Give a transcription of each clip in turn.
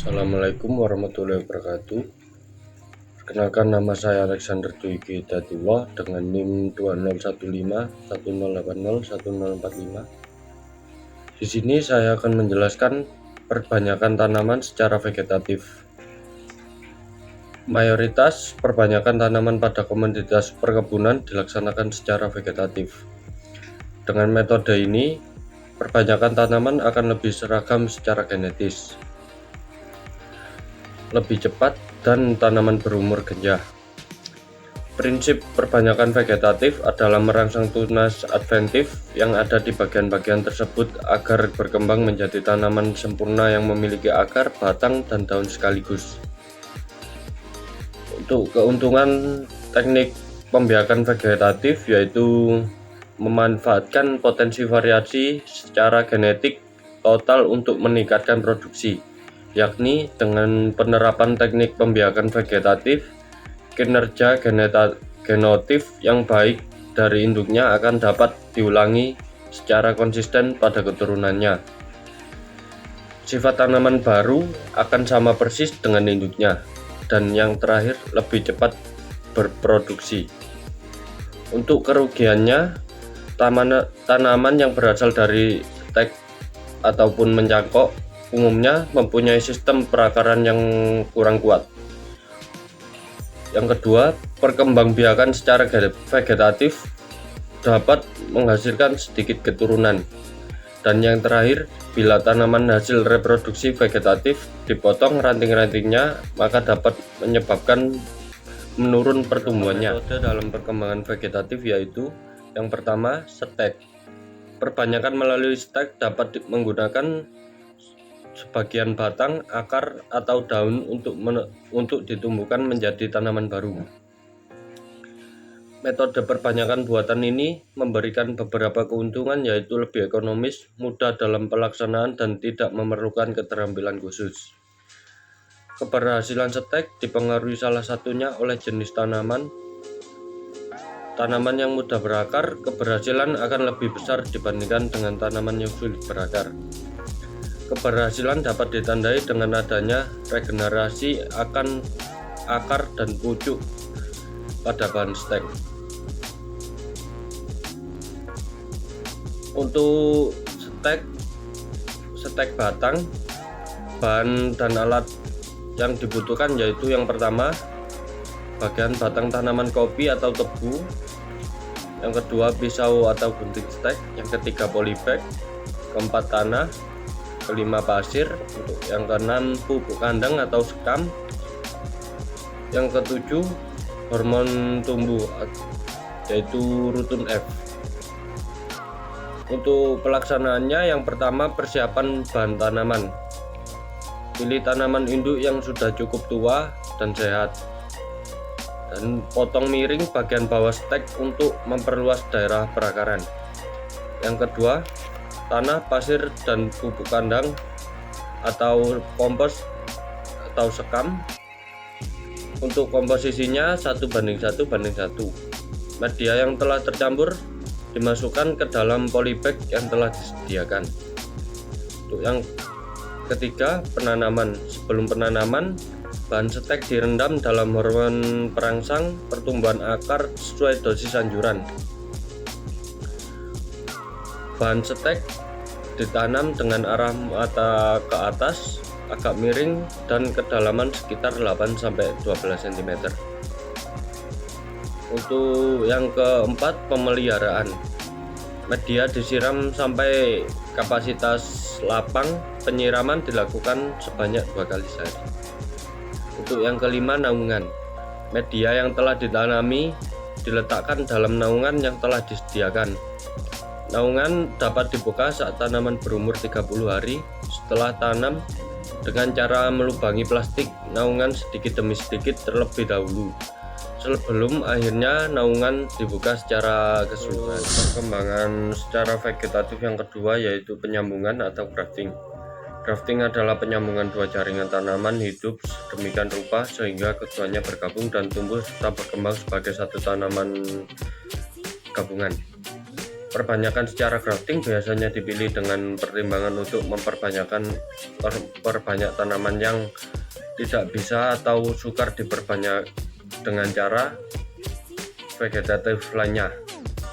Assalamualaikum warahmatullahi wabarakatuh. Perkenalkan, nama saya Alexander Dwi Hidayatullah dengan NIM 201510801045. Di sini saya akan menjelaskan perbanyakan tanaman secara vegetatif. Mayoritas perbanyakan tanaman pada komoditas perkebunan dilaksanakan secara vegetatif. Dengan metode ini, perbanyakan tanaman akan lebih seragam secara genetis, lebih cepat, dan tanaman berumur genjah. Prinsip perbanyakan vegetatif adalah merangsang tunas adventif yang ada di bagian-bagian tersebut agar berkembang menjadi tanaman sempurna yang memiliki akar, batang, dan daun sekaligus. Untuk keuntungan teknik pembiakan vegetatif yaitu memanfaatkan potensi variasi secara genetik total untuk meningkatkan produksi, yakni dengan penerapan teknik pembiakan vegetatif, kinerja genotif yang baik dari induknya akan dapat diulangi secara konsisten pada keturunannya. Sifat tanaman baru akan sama persis dengan induknya, dan yang terakhir lebih cepat berproduksi. Untuk kerugiannya, tanaman yang berasal dari stek ataupun mencangkok umumnya mempunyai sistem perakaran yang kurang kuat. Yang kedua, perkembangbiakan secara vegetatif dapat menghasilkan sedikit keturunan. Dan yang terakhir, bila tanaman hasil reproduksi vegetatif dipotong ranting-rantingnya, maka dapat menyebabkan menurun pertumbuhannya. Metode dalam perkembangan vegetatif yaitu yang pertama, stek. Perbanyakan melalui stek dapat menggunakan sebagian batang, akar, atau daun untuk ditumbuhkan menjadi tanaman baru. Metode perbanyakan buatan ini memberikan beberapa keuntungan yaitu lebih ekonomis, mudah dalam pelaksanaan, dan tidak memerlukan keterampilan khusus. Keberhasilan stek dipengaruhi salah satunya oleh jenis tanaman. Tanaman yang mudah berakar, keberhasilan akan lebih besar dibandingkan dengan tanaman yang sulit berakar. Keberhasilan dapat ditandai dengan adanya regenerasi akan akar dan pucuk pada bahan stek. Untuk stek batang, bahan dan alat yang dibutuhkan yaitu yang pertama, bagian batang tanaman kopi atau tebu, yang kedua pisau atau gunting stek, yang ketiga polybag, keempat tanah, kelima pasir, untuk yang keenam pupuk kandang atau sekam, yang ketujuh hormon tumbuh yaitu rutun F. Untuk pelaksanaannya, yang pertama persiapan bahan tanaman. Pilih tanaman induk yang sudah cukup tua dan sehat, dan potong miring bagian bawah stek untuk memperluas daerah perakaran. Yang kedua, tanah, pasir, dan pupuk kandang atau kompos atau sekam. Untuk komposisinya 1:1:1. Media yang telah tercampur dimasukkan ke dalam polybag yang telah disediakan. Untuk yang ketiga, penanaman. Sebelum penanaman, bahan stek direndam dalam hormon perangsang pertumbuhan akar sesuai dosis anjuran. Bahan stek ditanam dengan arah mata ke atas, agak miring, dan kedalaman sekitar 8-12 cm. Untuk yang keempat, pemeliharaan. Media disiram sampai kapasitas lapang. Penyiraman dilakukan sebanyak 2 kali sehari. Untuk yang kelima, naungan. Media yang telah ditanami diletakkan dalam naungan yang telah disediakan. Naungan dapat dibuka saat tanaman berumur 30 hari setelah tanam dengan cara melubangi plastik naungan sedikit demi sedikit terlebih dahulu sebelum akhirnya naungan dibuka secara keseluruhan. Perkembangan secara vegetatif yang kedua yaitu penyambungan atau grafting. Grafting adalah penyambungan dua jaringan tanaman hidup sedemikian rupa sehingga keduanya bergabung dan tumbuh serta berkembang sebagai satu tanaman gabungan. Perbanyakan secara grafting biasanya dipilih dengan pertimbangan untuk memperbanyak tanaman yang tidak bisa atau sukar diperbanyak dengan cara vegetatif lainnya,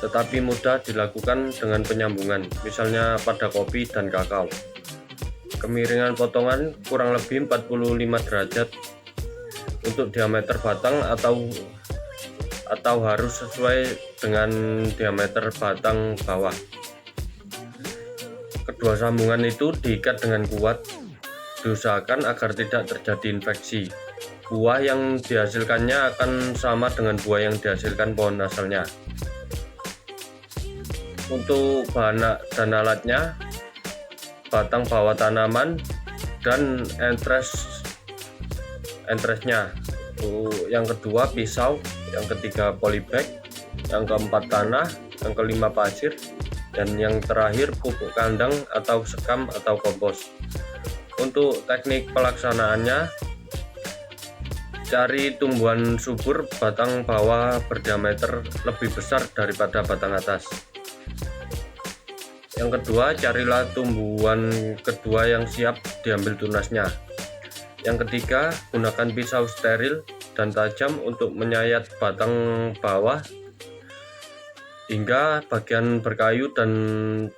tetapi mudah dilakukan dengan penyambungan, misalnya pada kopi dan kakao. Kemiringan potongan kurang lebih 45 derajat untuk diameter batang atau harus sesuai dengan diameter batang bawah. Kedua sambungan itu diikat dengan kuat, diusahakan agar tidak terjadi infeksi. Buah yang dihasilkannya akan sama dengan buah yang dihasilkan pohon asalnya. Untuk bahan dan alatnya, batang bawah tanaman dan entresnya. Yang kedua pisau, yang ketiga polybag, yang keempat tanah, yang kelima pasir, dan yang terakhir pupuk kandang atau sekam atau kompos. Untuk teknik pelaksanaannya, cari tumbuhan subur batang bawah berdiameter lebih besar daripada batang atas. Yang kedua, carilah tumbuhan kedua yang siap diambil tunasnya. Yang ketiga, gunakan pisau steril dan tajam untuk menyayat batang bawah hingga bagian berkayu dan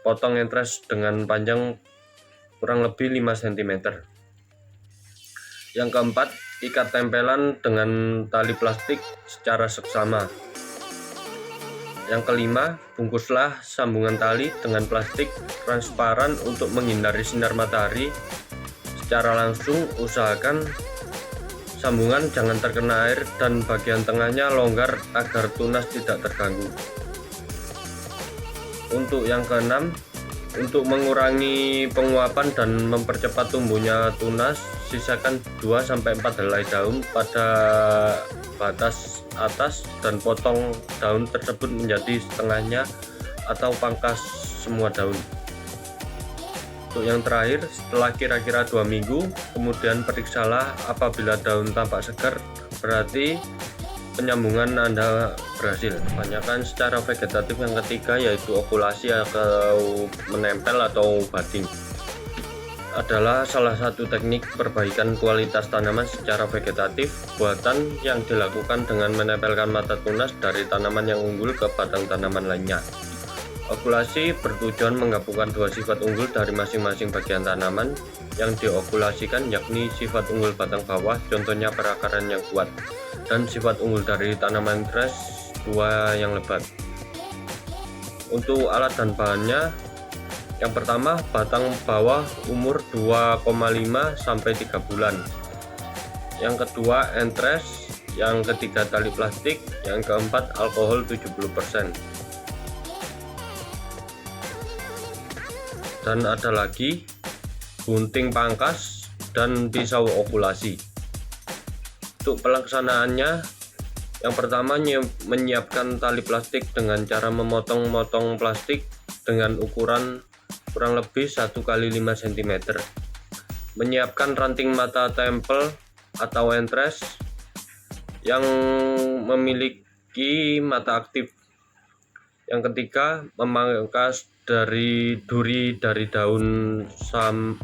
potong entres dengan panjang kurang lebih 5 cm. Yang keempat, ikat tempelan dengan tali plastik secara seksama. Yang kelima, bungkuslah sambungan tali dengan plastik transparan untuk menghindari sinar matahari secara langsung. Usahakan sambungan jangan terkena air dan bagian tengahnya longgar agar tunas tidak terganggu. Untuk yang keenam, untuk mengurangi penguapan dan mempercepat tumbuhnya tunas, sisakan 2-4 helai daun pada batas atas dan potong daun tersebut menjadi setengahnya atau pangkas semua daun. Untuk yang terakhir, setelah kira-kira 2 minggu, kemudian periksalah. Apabila daun tampak segar, berarti penyambungan Anda berhasil. Kebanyakan secara vegetatif yang ketiga, yaitu okulasi atau menempel atau budding, adalah salah satu teknik perbaikan kualitas tanaman secara vegetatif buatan yang dilakukan dengan menempelkan mata tunas dari tanaman yang unggul ke batang tanaman lainnya. Okulasi bertujuan menggabungkan dua sifat unggul dari masing-masing bagian tanaman yang diokulasikan, yakni sifat unggul batang bawah, contohnya perakaran yang kuat, dan sifat unggul dari tanaman tres, buah yang lebat. Untuk alat dan bahannya, yang pertama, batang bawah umur 2,5 sampai 3 bulan. Yang kedua, entres. Yang ketiga, tali plastik. Yang keempat, alkohol 70%. Dan ada lagi gunting pangkas dan pisau okulasi. Untuk pelaksanaannya, yang pertama, menyiapkan tali plastik dengan cara memotong-motong plastik dengan ukuran kurang lebih 1 x 5 cm. Menyiapkan ranting mata tempel atau entres yang memiliki mata aktif. Yang ketiga, memangkas duri dari daun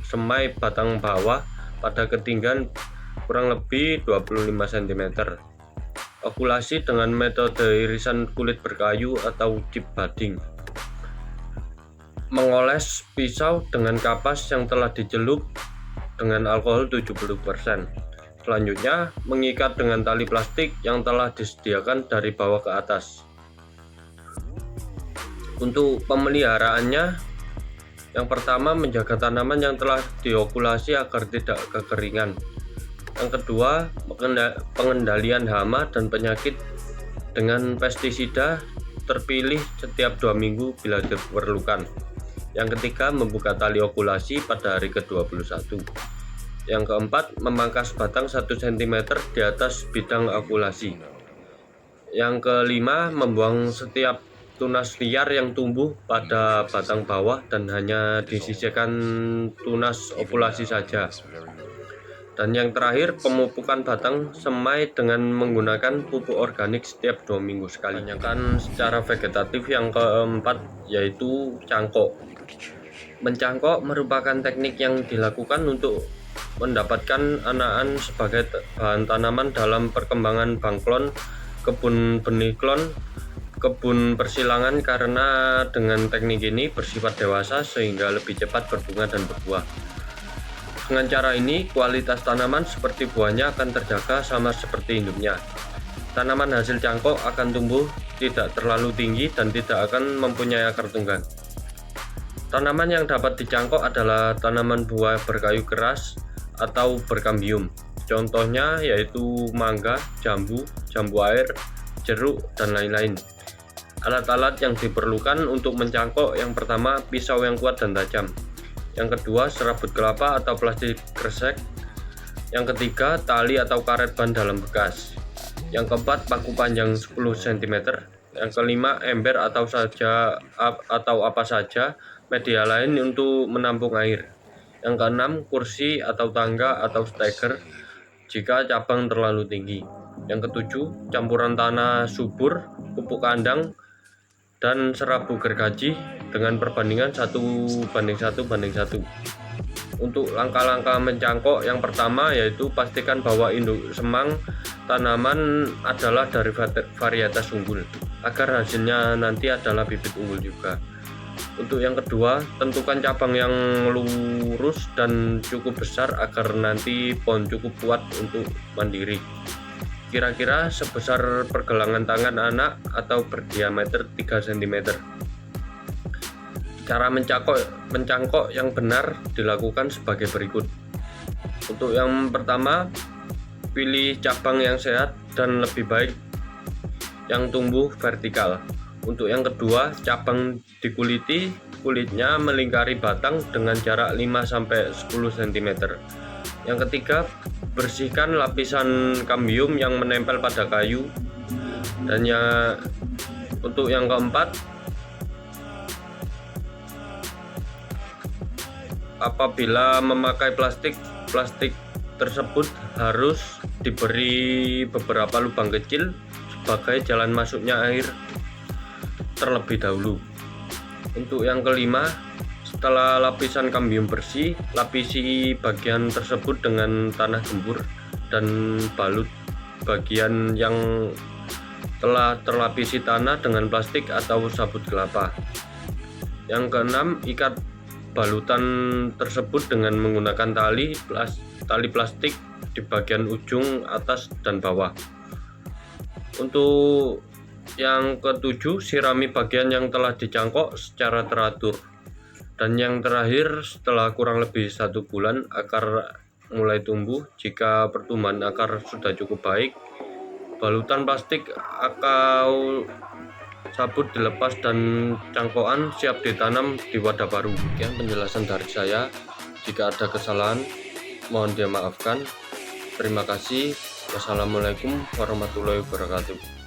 semai batang bawah pada ketinggian kurang lebih 25 cm. Okulasi dengan metode irisan kulit berkayu atau chip budding. Mengoles pisau dengan kapas yang telah dicelup dengan alkohol 70%. Selanjutnya, mengikat dengan tali plastik yang telah disediakan dari bawah ke atas. Untuk pemeliharaannya, yang pertama, menjaga tanaman yang telah diokulasi agar tidak kekeringan. Yang kedua, pengendalian hama dan penyakit dengan pestisida terpilih setiap 2 minggu bila diperlukan. Yang ketiga, membuka tali okulasi pada hari ke-21. Yang keempat, memangkas batang 1 cm di atas bidang okulasi. Yang kelima, membuang setiap tunas liar yang tumbuh pada batang bawah dan hanya disisihkan tunas okulasi saja. Dan yang terakhir, pemupukan batang semai dengan menggunakan pupuk organik setiap 2 minggu sekali. Tanyakan secara vegetatif yang keempat yaitu cangkok. Mencangkok merupakan teknik yang dilakukan untuk mendapatkan anakan sebagai bahan tanaman dalam perkembangan bangklon, kebun benih klon, kebun persilangan, karena dengan teknik ini bersifat dewasa sehingga lebih cepat berbunga dan berbuah. Dengan cara ini, kualitas tanaman seperti buahnya akan terjaga sama seperti induknya. Tanaman hasil cangkok akan tumbuh tidak terlalu tinggi dan tidak akan mempunyai akar tunggang. Tanaman yang dapat dicangkok adalah tanaman buah berkayu keras atau berkambium. Contohnya yaitu mangga, jambu, jambu air, jeruk, dan lain-lain. Alat-alat yang diperlukan untuk mencangkok: yang pertama, pisau yang kuat dan tajam. Yang kedua, serabut kelapa atau plastik kresek. Yang ketiga, tali atau karet ban dalam bekas. Yang keempat, paku panjang 10 cm. Yang kelima, ember atau apa saja media lain untuk menampung air. Yang keenam, kursi atau tangga atau steger jika cabang terlalu tinggi. Yang ketujuh, campuran tanah subur, pupuk kandang, dan serabu gergaji dengan perbandingan 1:1:1. Untuk langkah-langkah mencangkok, yang pertama yaitu pastikan bahwa induk semang tanaman adalah dari varietas unggul agar hasilnya nanti adalah bibit unggul juga. Untuk yang kedua, tentukan cabang yang lurus dan cukup besar agar nanti pohon cukup kuat untuk mandiri, kira-kira sebesar pergelangan tangan anak atau berdiameter 3 cm. Cara mencangkok yang benar dilakukan sebagai berikut. Untuk yang pertama, pilih cabang yang sehat dan lebih baik yang tumbuh vertikal. Untuk yang kedua, cabang dikuliti, kulitnya melingkari batang dengan jarak 5-10 cm. Yang ketiga, bersihkan lapisan kambium yang menempel pada kayu. Dan untuk yang keempat, apabila memakai plastik tersebut harus diberi beberapa lubang kecil sebagai jalan masuknya air terlebih dahulu. Untuk yang kelima, setelah lapisan kambium bersih, lapisi bagian tersebut dengan tanah gembur dan balut bagian yang telah terlapisi tanah dengan plastik atau sabut kelapa. Yang keenam, ikat balutan tersebut dengan menggunakan tali plastik di bagian ujung atas dan bawah. Untuk yang ketujuh, sirami bagian yang telah dicangkok secara teratur. Dan yang terakhir, setelah kurang lebih 1 bulan akar mulai tumbuh. Jika pertumbuhan akar sudah cukup baik, balutan plastik atau sabut dilepas dan cangkokan siap ditanam di wadah baru. Sekian penjelasan dari saya. Jika ada kesalahan, mohon dimaafkan. Terima kasih. Wassalamualaikum warahmatullahi wabarakatuh.